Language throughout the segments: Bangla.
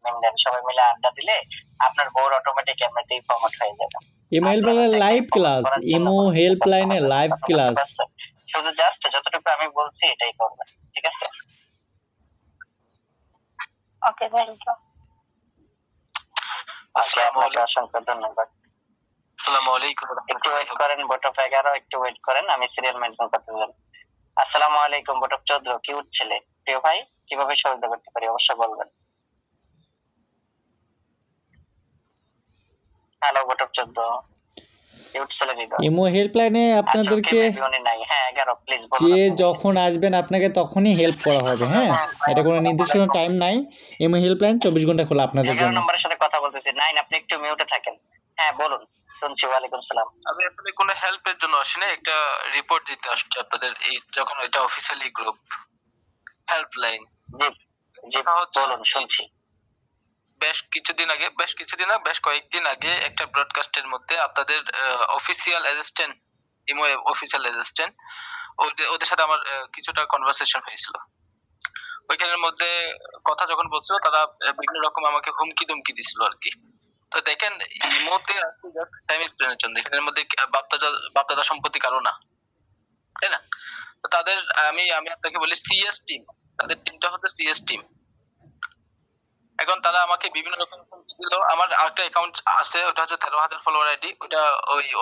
অ্যাডমিন দেন, সবাই মিলে আড্ডা দিলে আপনার বোর্ড অটোমেটিক এমনিতেই ফরম্যাট হয়ে যাবে। ইমো হেল্পলাইনে লাইভ ক্লাস, ইমো হেল্পলাইনে লাইভ ক্লাস। শুধু জাস্ট যতটুকু আমি বলছি এটাই করবেন, ঠিক আছে? Okay, thank you. আপনাকে অসংখ্য ধন্যবাদ। আসসালামু আলাইকুম। একটু ওয়েট করেন বটপ 11, একটু ওয়েট করেন, আমি সিরিয়াল মেনশন করতে যাব। আসসালামু আলাইকুম বটপ 14, কি উঠছিলে? প্রিয় ভাই, কিভাবে সহায়তা করতে পারি অবশ্যই বলবেন। হ্যালো বটপ 14, কি উঠছিলে দিদা? ইমো হেল্পলাইনে আপনাদেরকে হ্যাঁ 11 প্লিজ বলুন। যে যখন আসবেন আপনাকে তখনই হেল্প করা হবে, হ্যাঁ, এটা কোনো নির্দিষ্ট টাইম নাই। ইমো হেল্পলাইন 24 ঘন্টা খোলা আপনাদের 11 জন্য। নম্বরের সাথে কথা বলতেছি। 9, আপনি একটু মিউটে থাকেন। হ্যাঁ বলুন, শুনছি। ওয়ালাইকুম সালাম। আমি আসলে কোনো হেল্পের জন্য আসিনি, একটা রিপোর্ট দিতে আসছি আপনাদের, এই যখন এটা অফিসিয়ালি গ্রুপ হেল্পলাইন। জি জি বলুন, শুনছি। বেশ কয়েকদিন আগে একটা ব্রডকাস্টের মধ্যে আপনাদের official assistant, imo official assistant, ওদের সাথে আমার কিছুটা কনভারসেশন হয়েছিল। ওইখানের মধ্যে কথা যখন বলছিল, তারা বিভিন্ন রকম আমাকে হুমকি দুমকি দিছিল আর কি। তো দেখেন, ইমোতে টাইম এক্সপ্লেনের জন্য এখানের মধ্যে বাপদাদা সম্পত্তি কারো না, তাই না? তো তাদের আমি আপনাকে বলি সিএস টিম, তাদের টিমটা হচ্ছে সিএস টিম। এখন তারা আমাকে বিভিন্ন রকম হুমকি দিল। আমার আরেকটা অ্যাকাউন্ট আছে, ওটা হচ্ছে 13,000 ফলোয়ার আইডি।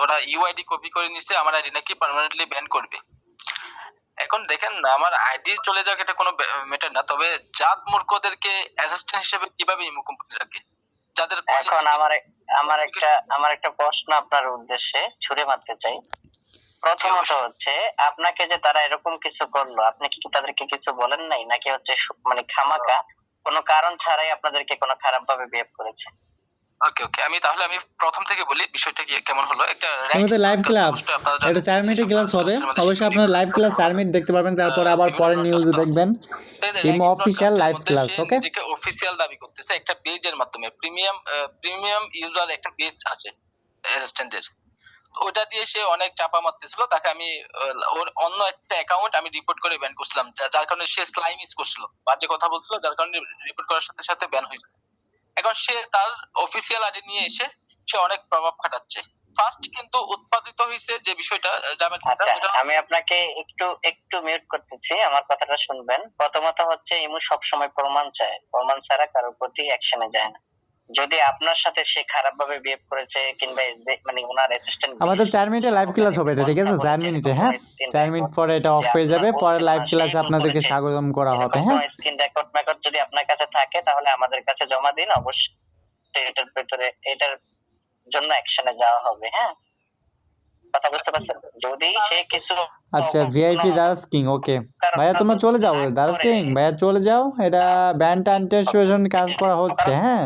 ওরা ইউআইডি কপি করে নিছে, আমার আইডি নাকি পার্মানেন্টলি ব্যান করবে। এখন দেখেন, আমার আইডি চলে যাক এটা কোনো ম্যাটার না, তবে জাত মূর্খদেরকে অ্যাসিস্ট্যান্ট হিসেবে কিভাবে ইমো কোম্পানি রাখে? যাদের এখন আমার একটা প্রশ্ন আপনার উদ্দেশ্যে ছুড়ে মারতে চাই। প্রথমত হচ্ছে, আপনাকে যে তারা এরকম কিছু করলো, আপনি কি তাদেরকে কিছু বলেন নাই, নাকি হচ্ছে মানে খামাকা কোনো কারণ ছাড়াই আপনাদেরকে কোনো খারাপ ভাবে বিহেভ করেছে? ওকে, আমি প্রথম থেকে বলি বিষয়টা কি কেমন হলো। একটা আমাদের লাইভ ক্লাস, এটা 4 মিনিটের ক্লাস হবে। অবশ্যই আপনারা লাইভ ক্লাস 4 মিনিট দেখতে পারবেন, তারপর আবার পরের নিউজ দেখবেন। ইমো অফিশিয়াল লাইভ ক্লাস, ওকে? নিজেকে অফিশিয়াল দাবি করতেছে একটা পেজের মাধ্যমে, প্রিমিয়াম ইউজার একটা পেজ আছে অ্যাসিস্ট্যান্টের। ওটা দিয়ে সে অনেক চাপা মারতেছিল। তাকে আমি ওর অন্য একটা অ্যাকাউন্ট আমি রিপোর্ট করে ব্যান করছিলাম, যার কারণে সে স্লাইম ইউজ করছিল, বাজে কথা বলছিল, যার কারণে রিপোর্ট করার সাথে সাথে ব্যান হয়েছে। এখন সে তার অফিসিয়াল আইডি নিয়ে এসে সে অনেক প্রভাব খাটাচ্ছে। ফার্স্ট কিন্তু উৎপাদিত হয়েছে যে বিষয়টা, আমি আপনাকে একটু মিউট করতেছি, আমার কথাটা শুনবেন। প্রথমত হচ্ছে, ইমু সব সময় প্রমাণ চায়, প্রমাণ ছাড়া কারোর প্রতি অ্যাকশনে যায় না। যদি আপনার সাথে সে খারাপ ভাবে বিহেভ করেছে, কিংবা মানে ওনার অ্যাসিস্ট্যান্ট, আমাদের 4 মিনিটে লাইভ ক্লাস হবে এটা, ঠিক আছে? 4 মিনিটে, হ্যাঁ, 4 মিনিট পরে এটা অফ হয়ে যাবে। পরে লাইভ ক্লাসে আপনাদেরকে স্বাগতম করা হবে, হ্যাঁ। স্ক্রিন রেকর্ড যদি আপনার কাছে থাকে, তাহলে আমাদের কাছে জমা দিন, অবশ্যই এটার জন্য অ্যাকশনে যাওয়া হবে, হ্যাঁ? কথা বুঝতে পারছেন? যদি সে কিছু আচ্ছা, ভিআইপি দারাস কিং, ওকে ভাইয়া তোমরা চলে যাও, দারাস কিং ভাইয়া চলে যাও। এটা ব্যান্ড অ্যান্টিসিপেশন কাজ করা হচ্ছে, হ্যাঁ,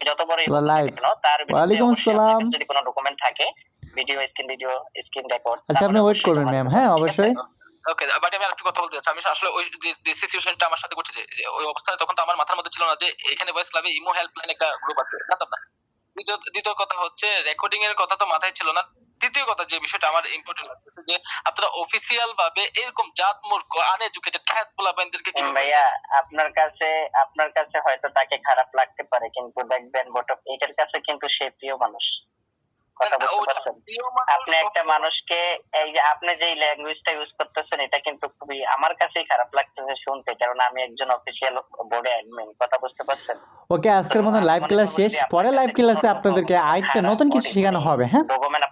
যত বড় লাইভ। তার ওয়ালাইকুম আসসালাম। যদি কোনো ডকুমেন্ট থাকে, ভিডিও স্ক্রিন রেকর্ড, আচ্ছা, আপনি ওয়েট করবেন ম্যাম, হ্যাঁ অবশ্যই। ওকে, বাট আমি আরেকটু কথা বলতে চাচ্ছি। আমি আসলে ওই যে সিচুয়েশনটা আমার সাথে ঘটেছে, ওই অবস্থায় তখন তো আমার মাথার মধ্যে ছিল না যে এখানে ভয়েস ক্লাবে ইমো হেল্পলাইন একটা গ্রুপ আছে, জানতাম না। দ্বিতীয় কথা হচ্ছে, রেকর্ডিং এর কথা তো মাথায় ছিল না। তৃতীয় কথা যে বিষয়টা আমার ইম্পর্টেন্ট লাগছে, যে আপনারা অফিসিয়াল ভাবে এরকম জাত মূর্খ আনএডুকেটেড খ্যাত পোলাপাইনদেরকে কি ভাইয়া, আপনার কাছে হয়তো তাকে খারাপ লাগতে পারে, কিন্তু দেখবেন বটপ এটার কাছে কিন্তু সে প্রিয় মানুষ। কথা বুঝতে পারছেন? আপনি একটা মানুষকে, এই যে আপনি যেই ল্যাঙ্গুয়েজটা ইউজ করতেছেন, এটা কিন্তু খুবই আমার কাছেই খারাপ লাগতেছে শুনতে, কারণ আমি একজন অফিসিয়াল বোর্ডে অ্যাডমিন। কথা বুঝতে পারছেন? ওকে, আজকের মতো লাইভ ক্লাস শেষ। পরে লাইভ ক্লাসে আপনাদেরকে আরেকটা নতুন কিছু শেখানো হবে, হ্যাঁ।